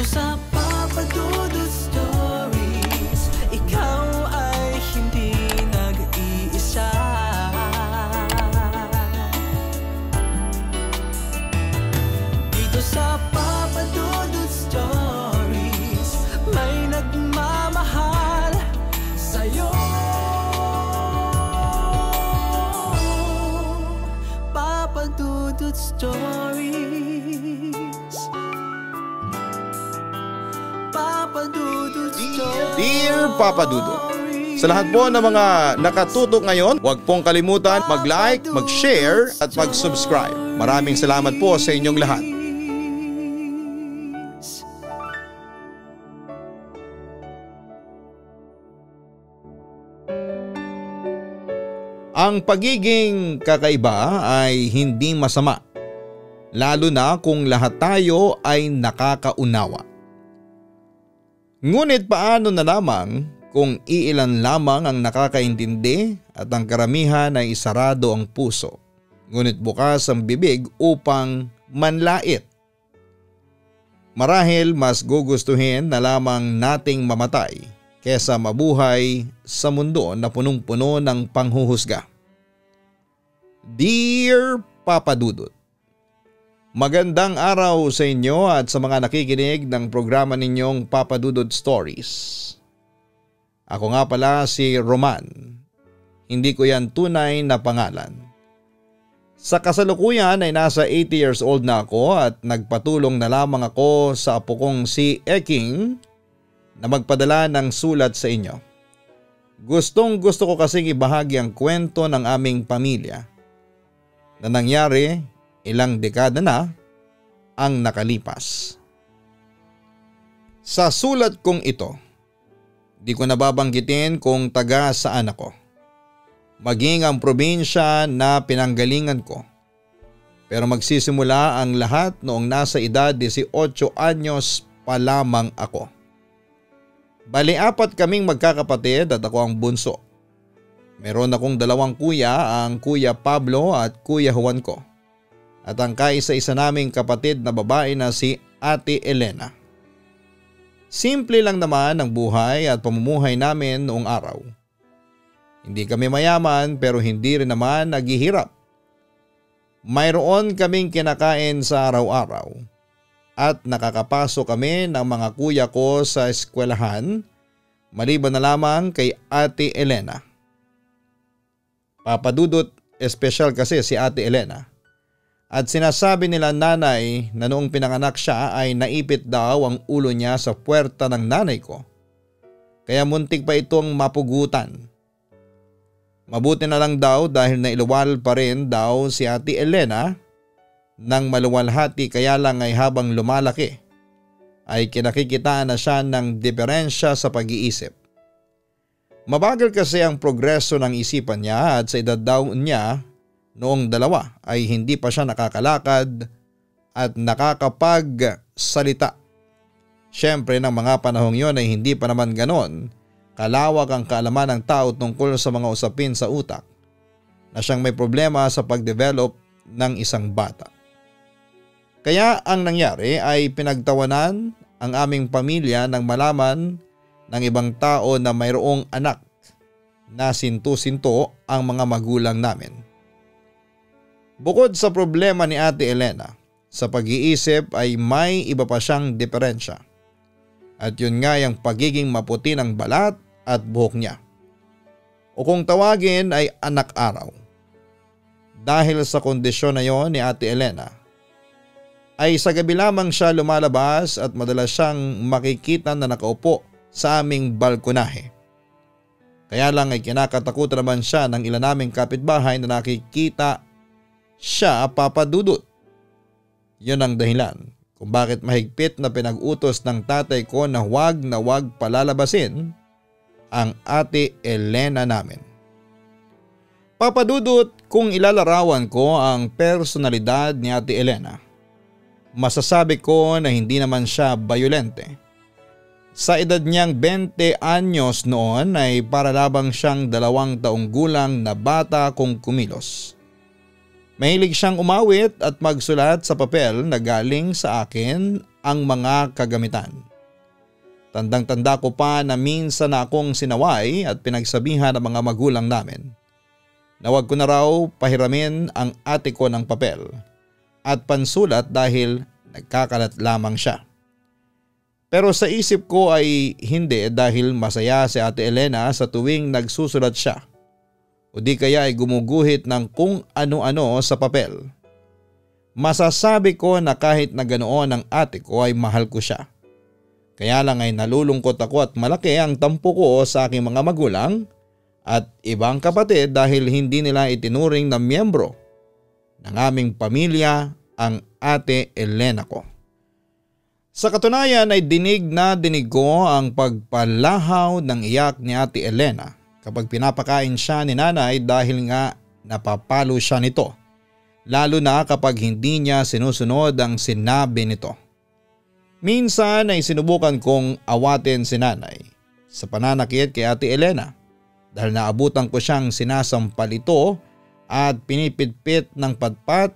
Dito sa Papa Dudut Stories, ikaw ay hindi nag-iisa. Dito sa Papa Dudut Stories, may nagmamahal sa'yo. Papa Dudut Stories, Papa Dudut Stories. Dear Papa Dudut, sa lahat po ng mga nakatutok ngayon, huwag pong kalimutan mag-like, mag-share at mag-subscribe. Maraming salamat po sa inyong lahat. Ang pagiging kakaiba ay hindi masama, lalo na kung lahat tayo ay nakakaunawa. Ngunit paano na lamang kung iilan lamang ang nakakaintindi at ang karamihan ay isarado ang puso, ngunit bukas ang bibig upang manlait? Marahil mas gugustuhin na lamang nating mamatay kesa mabuhay sa mundo na punong-puno ng panghuhusga. Dear Papa Dudut, magandang araw sa inyo at sa mga nakikinig ng programa ninyong Papa Dudut Stories. Ako nga pala si Roman. Hindi ko yan tunay na pangalan. Sa kasalukuyan ay nasa 80 years old na ako at nagpatulong na lamang ako sa apo kong si Eking na magpadala ng sulat sa inyo. Gustong gusto ko kasing ibahagi ang kwento ng aming pamilya na nangyari ilang dekada na ang nakalipas. Sa sulat kong ito, di ko nababanggitin kung taga saan ako, maging ang probinsya na pinanggalingan ko. Pero magsisimula ang lahat noong nasa edad 18 anyos pa lamang ako. Bali 4 kaming magkakapatid at ako ang bunso. Meron akong 2 kuya, ang Kuya Pablo at Kuya Juan ko. At ang kaisa-isa naming kapatid na babae na si Ate Elena. Simple lang naman ang buhay at pamumuhay namin noong araw. Hindi kami mayaman pero hindi rin naman naghihirap. Mayroon kaming kinakain sa araw-araw. At nakakapasok kami ng mga kuya ko sa eskwelahan, maliban na lamang kay Ate Elena. Papa Dudut, espesyal kasi si Ate Elena. At sinasabi nila nanay na noong pinanganak siya ay naipit daw ang ulo niya sa puwerta ng nanay ko. Kaya muntik pa itong mapugutan. Mabuti na lang daw dahil nailuwal pa rin daw si Ate Elena nang maluwalhati, kaya lang ay habang lumalaki ay kinakikitaan na siya ng diferensya sa pag-iisip. Mabagal kasi ang progreso ng isipan niya at sa edad daw niya noong 2 ay hindi pa siya nakakalakad at nakakapagsalita. Siyempre ng mga panahong yon ay hindi pa naman ganon kalawak ang kaalaman ng tao tungkol sa mga usapin sa utak na siyang may problema sa pagdevelop ng isang bata. Kaya ang nangyari ay pinagtawanan ang aming pamilya nang malaman ng ibang tao na mayroong anak na sintu-sinto ang mga magulang namin. Bukod sa problema ni Ate Elena, sa pag-iisip ay may iba pa siyang diferensya. At yun nga yung pagiging maputi ng balat at buhok niya. O kung tawagin ay anak araw. Dahil sa kondisyon na yon ni Ate Elena, ay sa gabi lamang siya lumalabas at madalas siyang makikita na nakaupo sa aming balkonahe. Kaya lang ay kinakatakutan naman siya ng ilan naming kapitbahay na nakikita siya, Papa Dudut. Yun ang dahilan kung bakit mahigpit na pinag-utos ng tatay ko na huwag palalabasin ang Ate Elena namin. Papa Dudut, kung ilalarawan ko ang personalidad ni Ate Elena, masasabi ko na hindi naman siya bayolente. Sa edad niyang 20 anyos noon ay para labang siyang 2 taong gulang na bata kung kumilos. Mahilig siyang umawit at magsulat sa papel na galing sa akin ang mga kagamitan. Tandang-tanda ko pa na minsan na akong sinaway at pinagsabihan ng mga magulang namin na wag ko na raw pahiramin ang ate ko ng papel at pansulat dahil nagkakalat lamang siya. Pero sa isip ko ay hindi, dahil masaya si Ate Elena sa tuwing nagsusulat siya o di kaya ay gumuguhit ng kung ano-ano sa papel. Masasabi ko na kahit na ganoon ang ate ko ay mahal ko siya. Kaya lang ay nalulungkot ako at malaki ang tampo ko sa aking mga magulang at ibang kapatid dahil hindi nila itinuring na miyembro ng aming pamilya ang Ate Elena ko. Sa katunayan ay dinig na dinig ko ang pagpalahaw ng iyak ni Ate Elena kapag pinapakain siya ni nanay dahil nga napapalo siya nito, lalo na kapag hindi niya sinusunod ang sinabi nito. Minsan ay sinubukan kong awatin si nanay sa pananakit kay Ate Elena dahil naabutan ko siyang sinasampal ito at pinipitpit ng patpat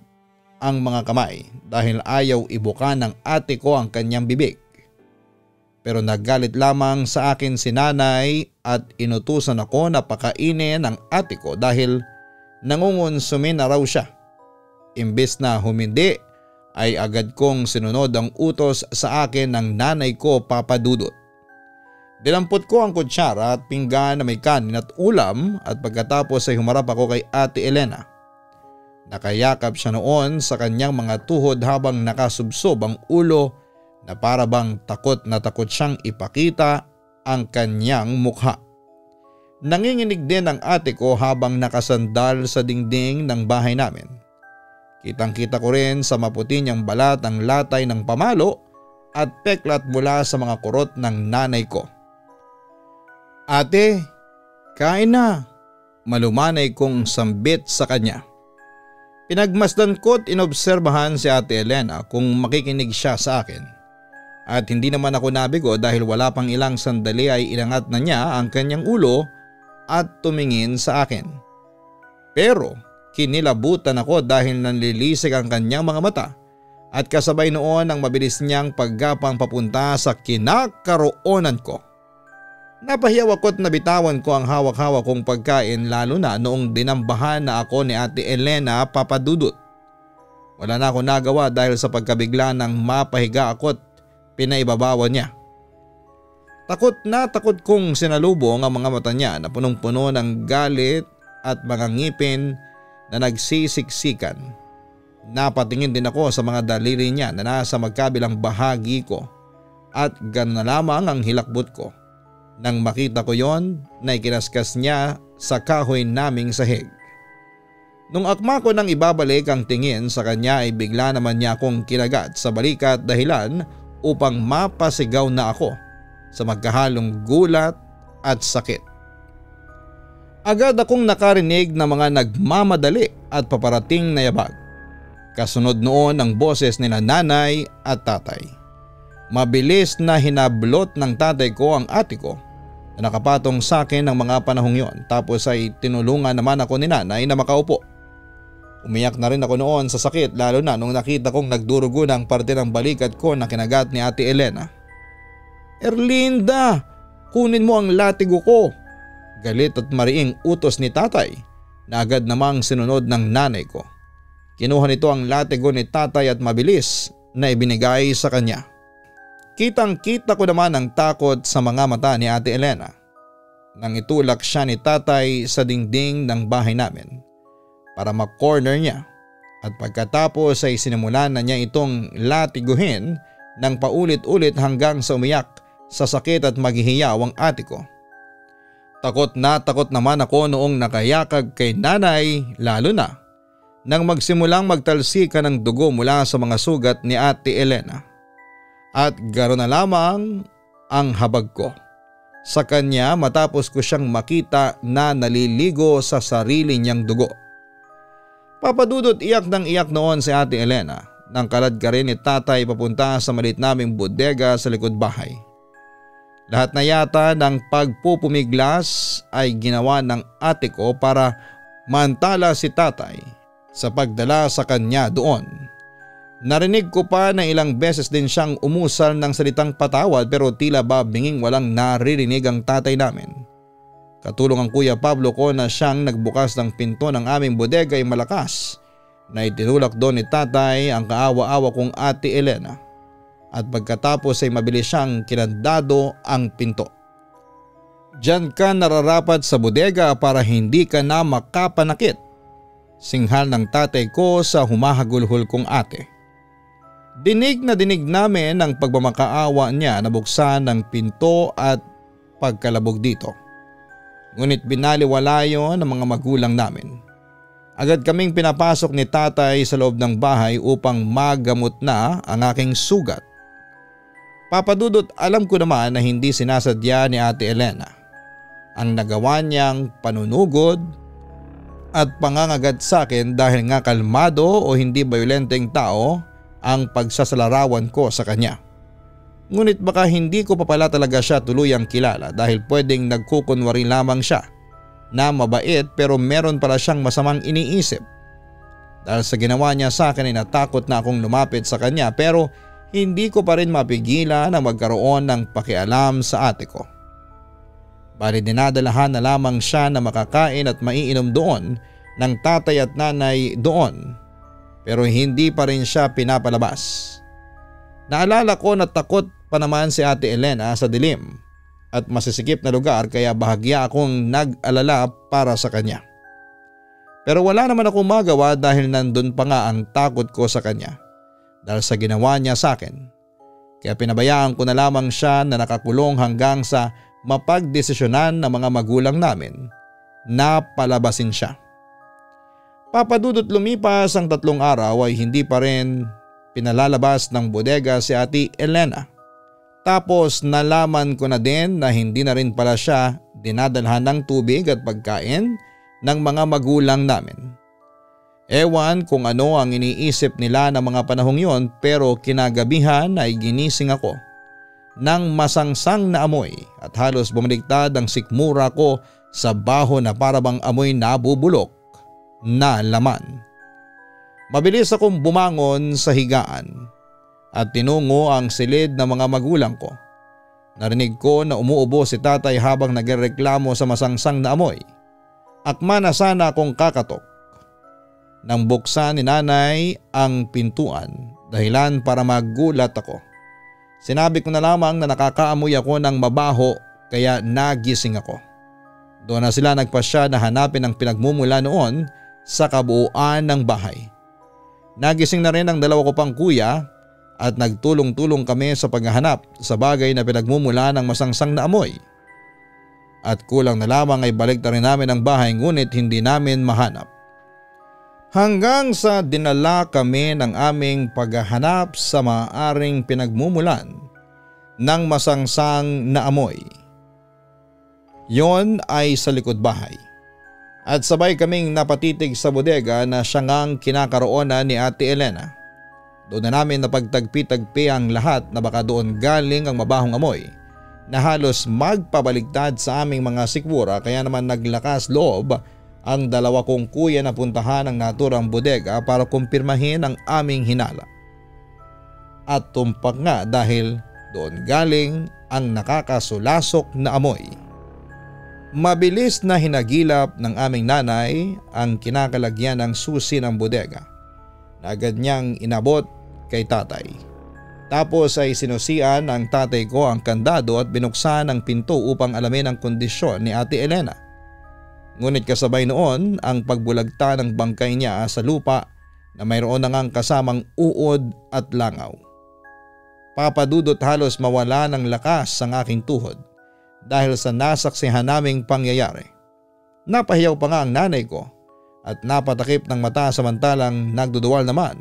ang mga kamay dahil ayaw ibuka ng ate ko ang kanyang bibig. Pero naggalit lamang sa akin si nanay at inutusan ako na pakainin ang ate ko dahil nangungonsumin na raw siya. Imbes na humindi ay agad kong sinunod ang utos sa akin ng nanay ko, Papa Dudut. Dinampot ko ang kutsara at pinggan na may kanin at ulam at pagkatapos ay humarap ako kay Ate Elena. Nakayakap siya noon sa kanyang mga tuhod habang nakasubsob ang ulo na para bang takot na takot siyang ipakita ang kanyang mukha. Nanginginig din ang ate ko habang nakasandal sa dingding ng bahay namin. Kitang-kita ko rin sa maputi niyang balat ang latay ng pamalo at peklat mula sa mga kurot ng nanay ko. "Ate, kain na," malumanay kong sambit sa kanya. Pinagmasdan ko't inobserbahan si Ate Elena kung makikinig siya sa akin. At hindi naman ako nabigo dahil wala pang ilang sandali ay inangat na niya ang kanyang ulo at tumingin sa akin. Pero kinilabutan ako dahil nanlilisik ang kanyang mga mata at kasabay noon ang mabilis niyang paggapang papunta sa kinakaroonan ko. Napahiyaw ako't nabitawan ko ang hawak-hawak kong pagkain, lalo na noong dinambahan na ako ni Ate Elena, Papa Dudut. Wala na ako nagawa dahil sa pagkabigla ng mapahiga ako't pinaibabawan niya. Takot na takot kong sinalubong ang mga mata niya na punong-puno ng galit at mga ngipin na nagsisiksikan. Napatingin din ako sa mga daliri niya na nasa magkabilang bahagi ko at gano'n na lamang ang hilakbot ko. Nang makita ko yon na ikinaskas niya sa kahoy naming sahig. Nung akma ko nang ibabalik ang tingin sa kanya ay bigla naman niya akong kinagat sa balikat dahilan upang mapasigaw na ako sa magkahalong gulat at sakit. Agad akong nakarinig ng mga nagmamadali at paparating na yabag. Kasunod noon ang boses nila nanay at tatay. Mabilis na hinablot ng tatay ko ang ate ko na nakapatong sa akin ng mga panahong yon, tapos ay tinulungan naman ako ni nanay na makaupo. Umiyak na rin ako noon sa sakit, lalo na nung nakita kong nagdurugo ng parte ng balikat ko na kinagat ni Ate Elena. "Erlinda, kunin mo ang latigo ko," galit at mariing utos ni tatay na agad namang sinunod ng nanay ko. Kinuha nito ang latigo ni tatay at mabilis na ibinigay sa kanya. Kitang-kita ko naman ang takot sa mga mata ni Ate Elena nang itulak siya ni tatay sa dingding ng bahay namin para ma-corner niya, at pagkatapos ay sinimulan na niya itong latiguhin ng paulit-ulit hanggang sa umiyak sa sakit at maghihiyaw ang ate ko. Takot naman ako noong nakayakag kay nanay, lalo na nang magsimulang magtalsika ng dugo mula sa mga sugat ni Ate Elena. At garo na lamang ang habag ko sa kanya matapos ko siyang makita na naliligo sa sarili niyang dugo. Papadudot, iyak ng iyak noon si Ate Elena nang kalad ka rin ni tatay papunta sa maliit naming bodega sa likod bahay. Lahat na yata ng pagpupumiglas ay ginawa ng ate ko para mantala si tatay sa pagdala sa kanya doon. Narinig ko pa na ilang beses din siyang umusal ng salitang patawad pero tila ba binging walang naririnig ang tatay namin. Katulong ang Kuya Pablo ko na siyang nagbukas ng pinto ng aming bodega ay malakas na itinulak doon ni tatay ang kaawa-awa kong Ate Elena at pagkatapos ay mabilis siyang kinandado ang pinto. Diyan ka nararapat sa bodega para hindi ka na makapanakit, singhal ng tatay ko sa humahagulhol kong ate. Dinig na dinig namin ang pagmamakaawa niya na buksan ng pinto at pagkalabog dito. Ngunit binaliwala yon ng mga magulang namin. Agad kaming pinapasok ni tatay sa loob ng bahay upang magamot na ang aking sugat. Papadudot, alam ko naman na hindi sinasadya ni Ate Elena ang nagawa niyang panunugod at pangangagat sa akin dahil nga kalmado o hindi bayolenteng tao ang pagsasalarawan ko sa kanya. Ngunit baka hindi ko pa pala talaga siya tuluyang kilala dahil pwedeng nagkukunwari lamang siya na mabait pero meron pala siyang masamang iniisip. Dahil sa ginawa niya sa akin ay natakot na akong lumapit sa kanya pero hindi ko pa rin mapigilan na magkaroon ng pakialam sa ate ko. Bali dinadalahan na lamang siya na makakain at maiinom doon ng tatay at nanay doon pero hindi pa rin siya pinapalabas. Naalala ko na takot pa naman si Ate Elena sa dilim at masisikip na lugar kaya bahagya akong nag-alala para sa kanya. Pero wala naman akong magawa dahil nandun pa nga ang takot ko sa kanya dahil sa ginawa niya sa akin. Kaya pinabayaan ko na lamang siya na nakakulong hanggang sa mapagdesisyonan ng mga magulang namin na palabasin siya. Papadudot lumipas ang 3 araw ay hindi pa rin pinalalabas ng bodega si Ate Elena. Tapos nalaman ko na din na hindi na rin pala siya dinadalhan ng tubig at pagkain ng mga magulang namin. Ewan kung ano ang iniisip nila ng mga panahong yon pero kinagabihan ay ginising ako ng masangsang na amoy at halos bumaligtad ang sikmura ko sa baho na parabang amoy nabubulok na laman. Mabilis akong bumangon sa higaan at tinungo ang silid ng mga magulang ko. Narinig ko na umuubo si tatay habang nagrereklamo sa masangsang na amoy. Akma na sana akong kakatok. Nang buksan ni nanay ang pintuan dahilan para magulat ako. Sinabi ko na lamang na nakakaamoy ako ng mabaho kaya nagising ako. Doon na sila nagpasya na hanapin ang pinagmumula noon sa kabuuan ng bahay. Nagising na rin ang 2 ko pang kuya at nagtulong-tulong kami sa paghahanap sa bagay na pinagmumula ng masangsang na amoy. At kulang na lamang ay balik na rin namin ang bahay ngunit hindi namin mahanap. Hanggang sa dinala kami ng aming paghahanap sa maaaring pinagmumulan ng masangsang na amoy. Yon ay sa likod bahay. At sabay kaming napatitig sa bodega na siya ngang kinakaroonan ni Ate Elena. Doon na namin napagtagpi-tagpi ang lahat na baka doon galing ang mabahong amoy na halos magpabaligtad sa aming mga sikmura kaya naman naglakas loob ang 2 kong kuya na puntahan ang naturang bodega para kumpirmahin ang aming hinala. At tumpak nga dahil doon galing ang nakakasulasok na amoy. Mabilis na hinagilap ng aming nanay ang kinakalagyan ng susi ng bodega na agad niyang inabot kay tatay. Tapos ay sinusian ng tatay ko ang kandado at binuksan ang pinto upang alamin ang kondisyon ni Ate Elena. Ngunit kasabay noon ang pagbulagta ng bangkay niya sa lupa na mayroon na ngang kasamang uod at langaw. Papadudot halos mawala ng lakas ang aking tuhod dahil sa nasaksihan naming pangyayari. Napahiyaw pa nga ang nanay ko at napatakip ng mata samantalang nagduduwal naman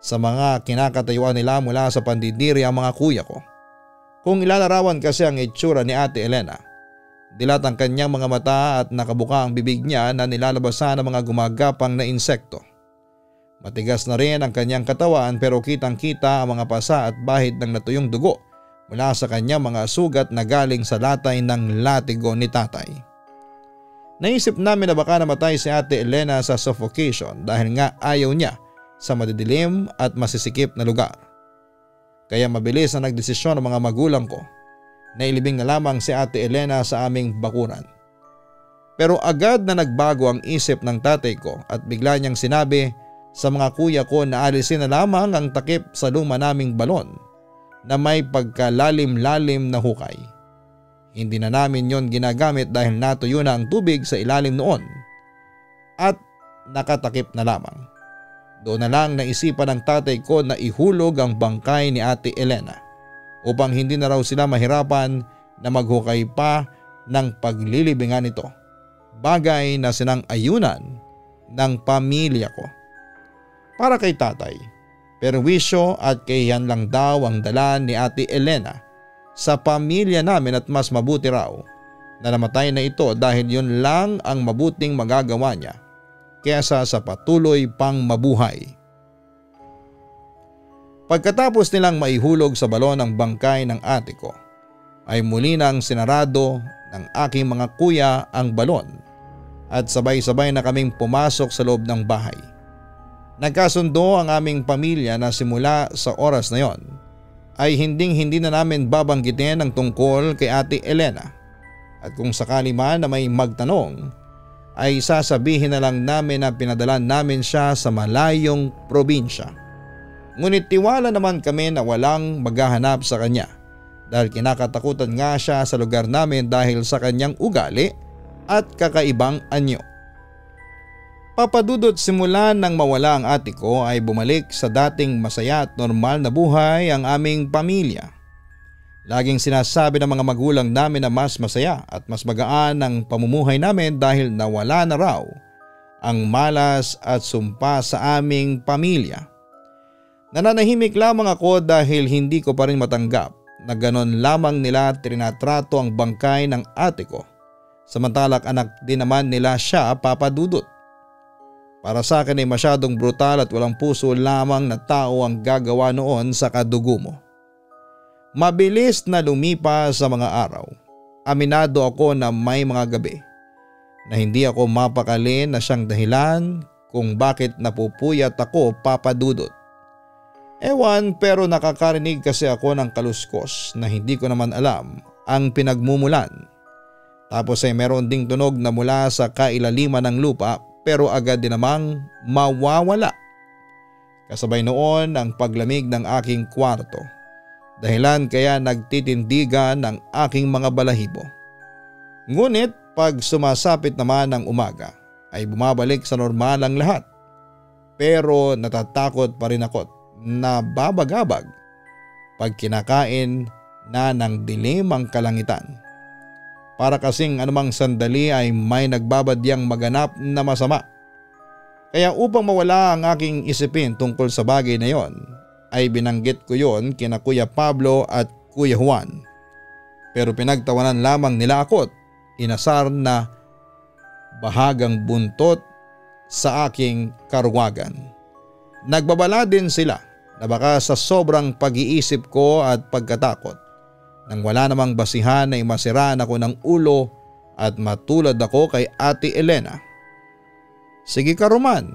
sa mga kinakatayuan nila mula sa pandidiri ang mga kuya ko. Kung ilalarawan kasi ang itsura ni Ate Elena, dilat ang kanyang mga mata at nakabuka ang bibig niya na nilalabasan ng mga gumagapang na insekto. Matigas na rin ang kanyang katawan pero kitang kita ang mga pasa at bahid ng natuyong dugo mula sa kanyang mga sugat na galing sa latay ng latigo ni tatay. Naisip namin na baka namatay si Ate Elena sa suffocation dahil nga ayaw niya sa madidilim at masisikip na lugar. Kaya mabilis na nagdesisyon ang mga magulang ko na ilibing na lamang si Ate Elena sa aming bakuran. Pero agad na nagbago ang isip ng tatay ko at bigla niyang sinabi sa mga kuya ko na alisin na lamang ang takip sa luma naming balon na may pagkalalim-lalim na hukay. Hindi na namin yon ginagamit dahil natuyo na ang tubig sa ilalim noon at nakatakip na lamang. Doon na lang naisipan ng tatay ko na ihulog ang bangkay ni Ate Elena upang hindi na raw sila mahirapan na maghukay pa ng paglilibingan nito. Bagay na sinang-ayunan ng pamilya ko. Para kay tatay, perwisyo at kahiyan lang daw ang dala ni Ate Elena sa pamilya namin at mas mabuti raw na namatay na ito dahil yun lang ang mabuting magagawa niya kaysa sa patuloy pang mabuhay. Pagkatapos nilang maihulog sa balon ang bangkay ng ate ko, ay muli nang sinarado ng aking mga kuya ang balon at sabay-sabay na kaming pumasok sa loob ng bahay. Nagkasundo ang aming pamilya na simula sa oras na yon ay hindi na namin babanggitin ang tungkol kay Ate Elena at kung sakali man na may magtanong ay sasabihin na lang namin na pinadala namin siya sa malayong probinsya. Ngunit tiwala naman kami na walang maghahanap sa kanya dahil kinakatakutan nga siya sa lugar namin dahil sa kanyang ugali at kakaibang anyo. Papadudot simula nang mawala ang ate ko ay bumalik sa dating masaya at normal na buhay ang aming pamilya. Laging sinasabi ng mga magulang namin na mas masaya at mas magaan ang pamumuhay namin dahil nawala na raw ang malas at sumpa sa aming pamilya. Nananahimik lamang ako dahil hindi ko pa rin matanggap na ganon lamang nila trinatrato ang bangkay ng ate ko. Samantalak anak din naman nila siya, Papa Dudut. Para sa akin ay masyadong brutal at walang puso lamang na tao ang gagawa noon sa kadugo mo. Mabilis na lumipas sa mga araw. Aminado ako na may mga gabi na hindi ako mapakali na siyang dahilan kung bakit napupuyat ako, Papa Dudut. Ewan, pero nakakarinig kasi ako ng kaluskos na hindi ko naman alam ang pinagmumulan. Tapos ay meron ding tunog na mula sa kailaliman ng lupa pero agad din namang mawawala. Kasabay noon ang paglamig ng aking kwarto. Dahilan kaya nagtitindigan ng aking mga balahibo. Ngunit pag sumasapit naman ang umaga ay bumabalik sa normal ang lahat. Pero natatakot pa rin ako na babagabag pag kinakain na ng dilim ang kalangitan. Para kasing anumang sandali ay may nagbabadyang maganap na masama. Kaya upang mawala ang aking isipin tungkol sa bagay na yon, ay binanggit ko yon kina Kuya Pablo at Kuya Juan. Pero pinagtawanan lamang nila ako't inasar na bahagang buntot sa aking karwagan. Nagbabala din sila na baka sa sobrang pag-iisip ko at pagkatakot nang wala namang basihan ay masiraan ako ng ulo at matulad ako kay Ate Elena. Sige ka Roman,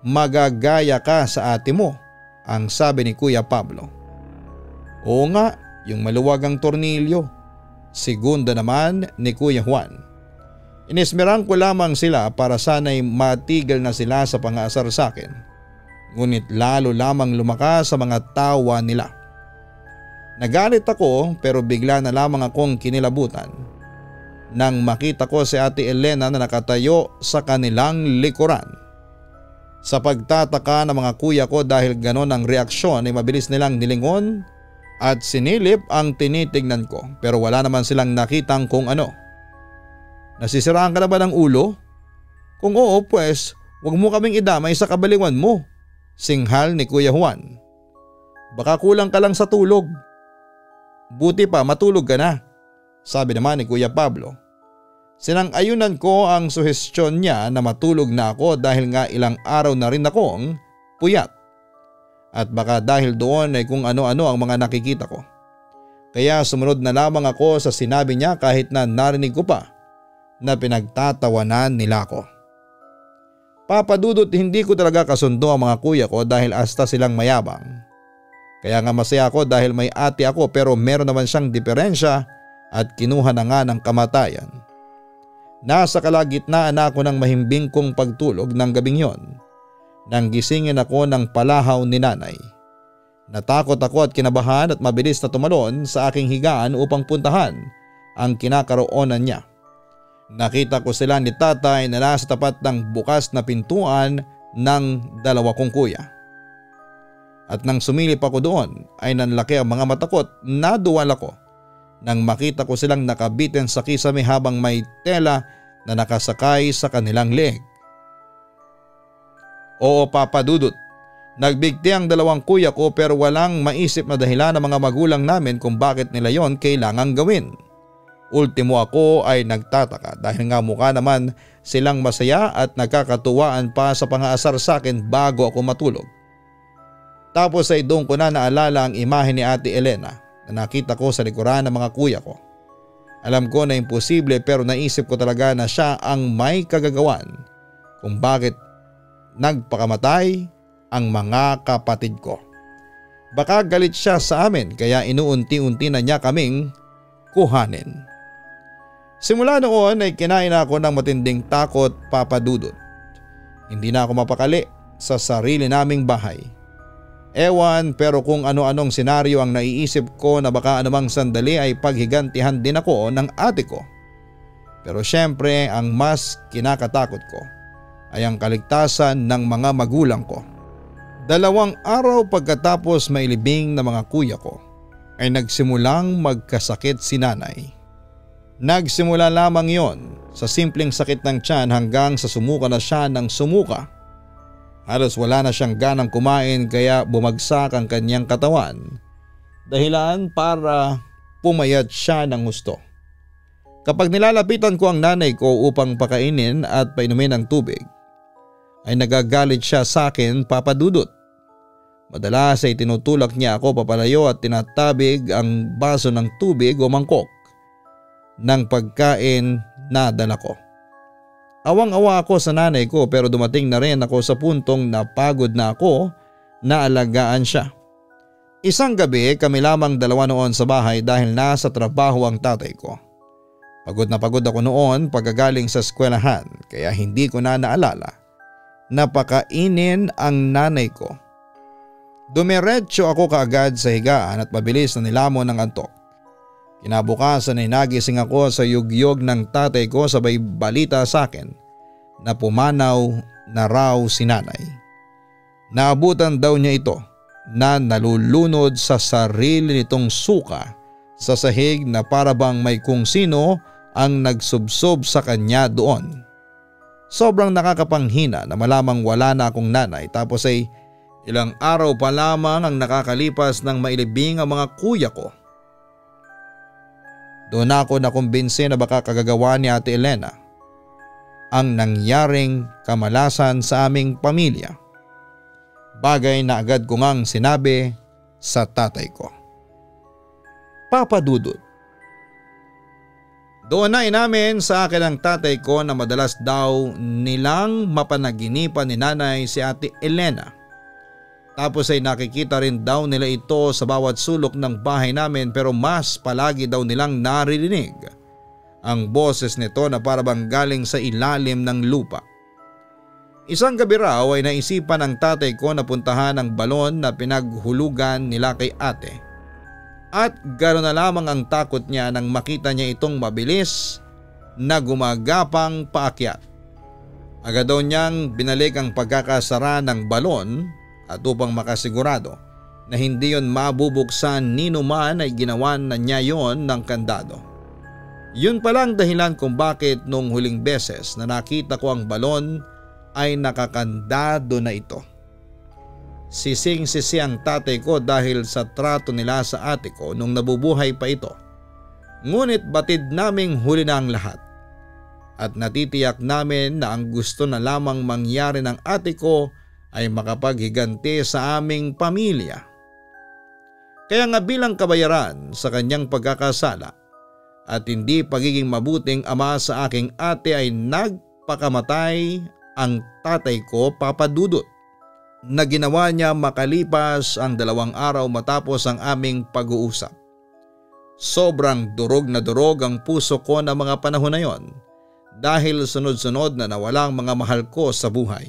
magagaya ka sa ate mo, ang sabi ni Kuya Pablo. Oo nga, yung maluwag ang tornilyo. Segunda naman ni Kuya Juan. Inismeran ko lamang sila para sana'y matigil na sila sa pang-aasar sa akin. Ngunit lalo lamang lumakas sa mga tawa nila. Nagalit ako pero bigla na lamang akong kinilabutan nang makita ko si Ate Elena na nakatayo sa kanilang likuran. Sa pagtataka ng mga kuya ko dahil ganon ang reaksyon ay mabilis nilang nilingon at sinilip ang tinitignan ko pero wala naman silang nakitang kung ano. Nasisiraan ka na ba ng ulo? Kung oo pues, huwag mo kaming idamay sa kabaliwan mo, singhal ni Kuya Juan. Baka kulang ka lang sa tulog. Buti pa matulog ka na, sabi naman ni Kuya Pablo. Sinang-ayunan ko ang suhestyon niya na matulog na ako dahil nga ilang araw na rin akong puyat. At baka dahil doon ay kung ano-ano ang mga nakikita ko. Kaya sumunod na lamang ako sa sinabi niya kahit na narinig ko pa na pinagtatawanan nila ako. Papa Dudut, hindi ko talaga kasundo ang mga kuya ko dahil asta silang mayabang. Kaya nga masaya ako dahil may ate ako pero meron naman siyang diferensya at kinuha na nga ng kamatayan. Nasa kalagitnaan na ako ng mahimbing kong pagtulog ng gabing yon nang gisingin ako ng palahaw ni nanay. Natakot ako at kinabahan at mabilis na tumalon sa aking higaan upang puntahan ang kinakaroonan niya. Nakita ko sila ni tatay na nasa tapat ng bukas na pintuan ng dalawa kong kuya. At nang sumilip ako doon ay nanlaki ang mga mata ko at naduwal ako nang makita ko silang nakabitin sa kisame habang may tela na nakasakay sa kanilang leeg. Oo, Papa Dudut, nagbigti ang dalawang kuya ko pero walang maisip na dahilan ng mga magulang namin kung bakit nila yon kailangang gawin. Ultimo ako ay nagtataka dahil nga mukha naman silang masaya at nagkakatuwaan pa sa pangaasar sa akin bago ako matulog. Tapos ay doon ko na naalala ang imahe ni Ate Elena na nakita ko sa likuran ng mga kuya ko. Alam ko na imposible pero naisip ko talaga na siya ang may kagagawan kung bakit nagpakamatay ang mga kapatid ko. Baka galit siya sa amin kaya inuunti-unti na niya kaming kuhanin. Simula noon ay kinain ako ng matinding takot, Papa Dudut. Hindi na ako mapakali sa sarili naming bahay. Ewan pero kung ano-anong senaryo ang naiisip ko na baka anumang sandali ay paghigantihan din ako ng ate ko. Pero syempre ang mas kinakatakot ko ay ang kaligtasan ng mga magulang ko. 2 araw pagkatapos mailibing ng mga kuya ko ay nagsimulang magkasakit si nanay. Nagsimula lamang yon sa simpleng sakit ng tiyan hanggang sa sumuka na siya ng sumuka. Halos wala na siyang ganang kumain kaya bumagsak ang kanyang katawan. Dahilan para pumayat siya ng gusto. Kapag nilalapitan ko ang nanay ko upang pakainin at painumin ng tubig, ay nagagalit siya sa akin, Papa Dudut. Madalas ay tinutulak niya ako papalayo at tinatabig ang baso ng tubig o mangkok ng pagkain na dala ko. Awang-awa ako sa nanay ko pero dumating na rin ako sa puntong napagod na ako na alagaan siya. Isang gabi kami lamang dalawa noon sa bahay dahil nasa trabaho ang tatay ko. Pagod na pagod ako noon pagkagaling sa eskwelahan kaya hindi ko na naalala na pakainin ang nanay ko. Dumiretso ako kaagad sa higaan at mabilis na nilamon ng antok. Kinabukasan ay nagising ako sa yugyog ng tatay ko sabay balita sa akin na pumanaw na raw si nanay. Naabutan daw niya ito na nalulunod sa sarili nitong suka sa sahig na parabang may kung sino ang nagsubsob sa kanya doon. Sobrang nakakapanghina na malamang wala na akong nanay tapos ay ilang araw pa lamang ang nakakalipas nang mailibing ang mga kuya ko. Doon ako nakumbinsi na baka kagagawa ni Ate Elena ang nangyaring kamalasan sa aming pamilya. Bagay na agad ko ngang sinabi sa tatay ko. Papa Dudut, doon na inamin sa akin ng tatay ko na madalas daw nilang mapanaginipan ni nanay si Ate Elena. Tapos ay nakikita rin daw nila ito sa bawat sulok ng bahay namin pero mas palagi daw nilang naririnig ang boses nito na parabang galing sa ilalim ng lupa. Isang gabi raw ay naisipan ng tatay ko na puntahan ang balon na pinaghulugan nila kay ate. At gano'n na lamang ang takot niya nang makita niya itong mabilis na gumagapang paakyat. Agad daw niyang binalik ang pagkakasara ng balon at upang makasigurado na hindi yon mabubuksan ni numan ay ginawan na niya yon ng kandado. Yun palang dahilan kung bakit nung huling beses na nakita ko ang balon ay nakakandado na ito. Sising-sisi ang tatay ko dahil sa trato nila sa ate ko nung nabubuhay pa ito. Ngunit batid naming huli na ang lahat. At natitiyak namin na ang gusto na lamang mangyari ng ate ko ay makapaghiganti sa aming pamilya. Kaya nga bilang kabayaran sa kanyang pagkakasala at hindi pagiging mabuting ama sa aking ate ay nagpakamatay ang tatay ko, Papa Dudut, na ginawa niya makalipas ang 2 araw matapos ang aming pag-uusap. Sobrang durog na durog ang puso ko na mga panahon na yon dahil sunod-sunod na nawala ang mga mahal ko sa buhay.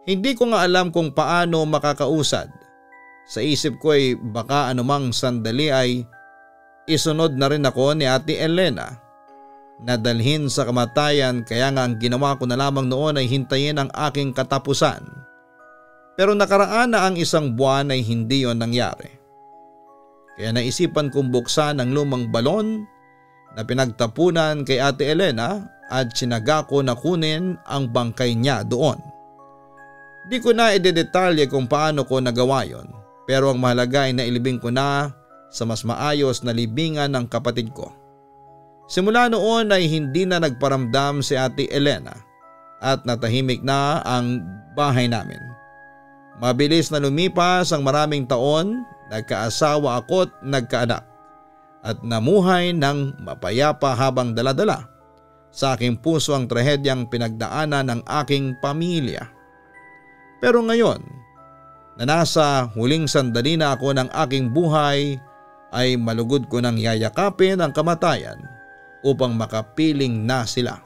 Hindi ko nga alam kung paano makakausad. Sa isip ko ay baka anumang sandali ay isunod na rin ako ni Ate Elena na dalhin sa kamatayan, kaya nga ang ginawa ko na lamang noon ay hintayin ang aking katapusan. Pero nakaraan na ang 1 buwan ay hindi yon nangyari. Kaya naisipan kong buksan ang lumang balon na pinagtapunan kay Ate Elena at sinaga ko na kunin ang bangkay niya doon. Di ko na idedetalye kung paano ko nagawa yon, pero ang mahalaga ay nailibing ko na sa mas maayos na libingan ng kapatid ko. Simula noon ay hindi na nagparamdam si Ate Elena at natahimik na ang bahay namin. Mabilis na lumipas ang maraming taon, nagkaasawa ako't nagkaanak at namuhay ng mapayapa habang daladala sa aking puso ang trahedyang pinagdaanan ng aking pamilya. Pero ngayon, na nasa huling sandali na ako ng aking buhay, ay malugod ko nang yayakapin ang kamatayan upang makapiling na sila.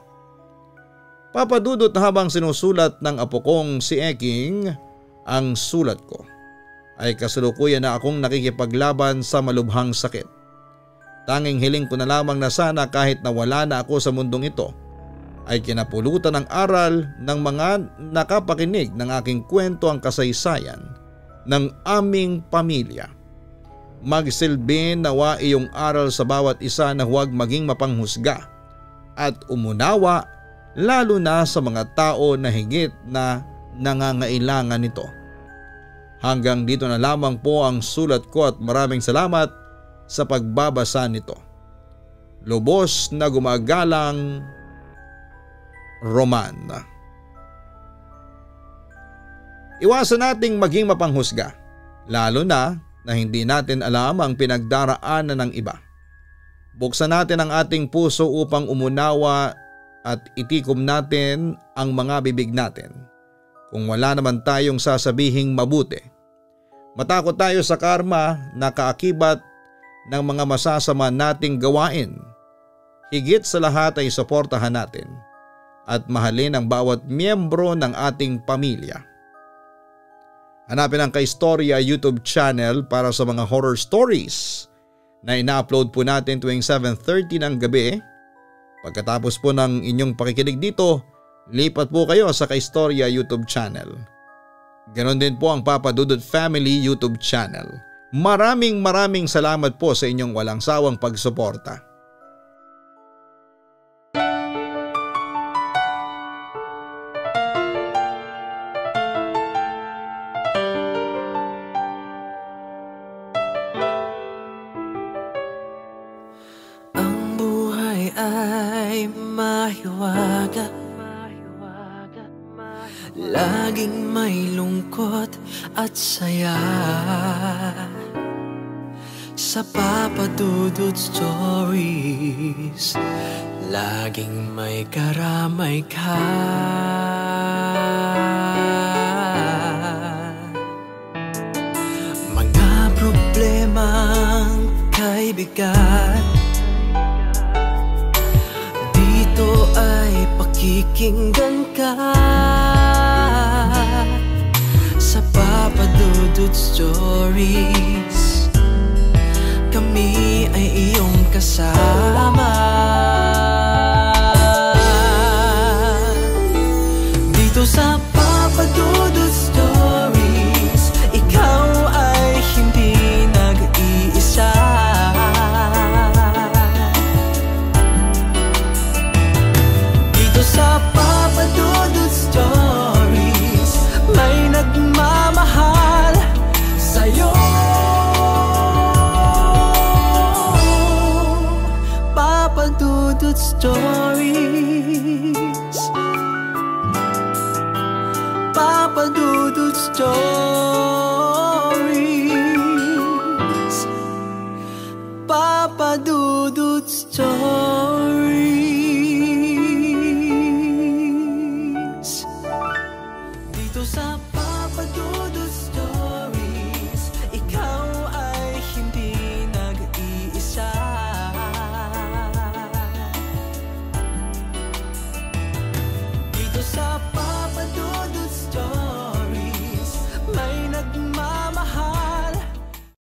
Papa Dudut, habang sinusulat ng apo kong si Eking ang sulat ko, ay kasalukuyan na akong nakikipaglaban sa malubhang sakit. Tanging hiling ko na lamang na sana kahit nawala na ako sa mundong ito, ay kinapulutan ng aral ng mga nakapakinig ng aking kwento ang kasaysayan ng aming pamilya. Magsilbi nawa iyong aral sa bawat isa na huwag maging mapanghusga at umunawa, lalo na sa mga tao na higit na nangangailangan nito. Hanggang dito na lamang po ang sulat ko at maraming salamat sa pagbabasa nito. Lubos na gumagalang, Roman. Iwasan nating maging mapanghusga, lalo na hindi natin alam ang pinagdaraanan ng iba. Buksan natin ang ating puso upang umunawa at itikom natin ang mga bibig natin kung wala naman tayong sasabihing mabuti. Matakot tayo sa karma na kaakibat ng mga masasama nating gawain. Higit sa lahat ay suportahan natin at mahalin ang bawat miyembro ng ating pamilya. Hanapin ang Kaistorya YouTube channel para sa mga horror stories na ina-upload po natin tuwing 7:30 ng gabi. Pagkatapos po ng inyong pakikinig dito, lipat po kayo sa Kaistorya YouTube channel. Ganon din po ang Papa Dudut Family YouTube channel. Maraming salamat po sa inyong walang sawang pagsuporta. Mahiwaga, laging may lungkot at saya. Sa Papa Dudut Stories, laging may karamay ka. Mga problemang kaibigan, ito ay pakikinggan ka. Sa Papa Dudut Stories, kami ay iyong kasama.